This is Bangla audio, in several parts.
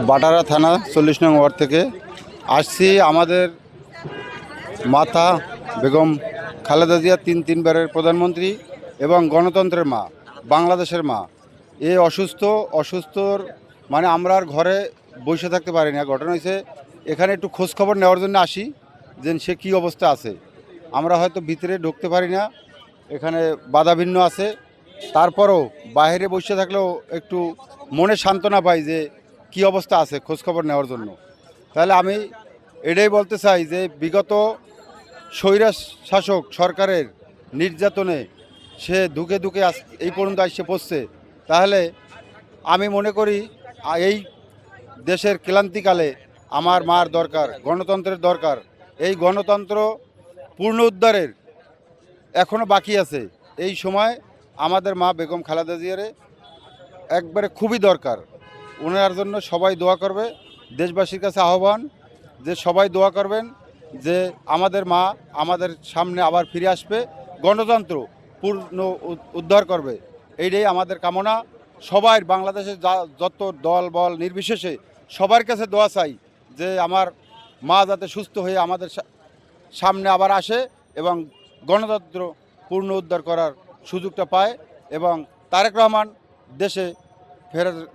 বাটারা থানা 40 নং ওয়ার্ড থেকে আসছি। আমাদের মাতা বেগম খালেদা জিয়া তিনবারের প্রধানমন্ত্রী এবং গণতন্ত্রের মা, বাংলাদেশের মা, এ অসুস্থর মানে আমরা আর ঘরে বসে থাকতে পারি না। ঘটনা হয়েছে এখানে একটু খোঁজখবর নেওয়ার জন্য আসি যে সে কী অবস্থা আছে। আমরা হয়তো ভিতরে ঢুকতে পারি না, এখানে বাধাভিন্ন আছে, তারপরও বাইরে বসে থাকলেও একটু মনে সান্ত্বনা পাই যে কী অবস্থা আছে খোঁজখবর নেওয়ার জন্য। তাহলে আমি এটাই বলতে চাই যে বিগত স্বৈরাশ শাসক সরকারের নির্যাতনে সে ধুকে ধুকে এই পর্যন্ত এসে পড়ছে। তাহলে আমি মনে করি এই দেশের ক্লান্তিকালে আমার মার দরকার, গণতন্ত্রের দরকার। এই গণতন্ত্র পূর্ণ উদ্ধারের এখনও বাকি আছে। এই সময় আমাদের মা বেগম খালেদা জিয়ারে একবারে খুবই দরকার। ওনার জন্য সবাই দোয়া করবে। দেশবাসীর কাছে আহ্বান যে সবাই দোয়া করবেন যে আমাদের মা আমাদের সামনে আবার ফিরে আসবে, গণতন্ত্র পূর্ণ উদ্ধার করবে। এইটাই আমাদের কামনা। সবাই বাংলাদেশের যত দল বল নির্বিশেষে সবার কাছে দোয়া চাই যে আমার মা যাতে সুস্থ হয়ে আমাদের সামনে আবার আসে এবং গণতন্ত্র পূর্ণ উদ্ধার করার সুযোগটা পায় এবং তারেক রহমান দেশে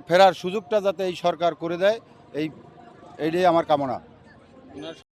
ফেরার সুযোগটা যাতে এই সরকার করে দেয়, এইটাই আমার কামনা।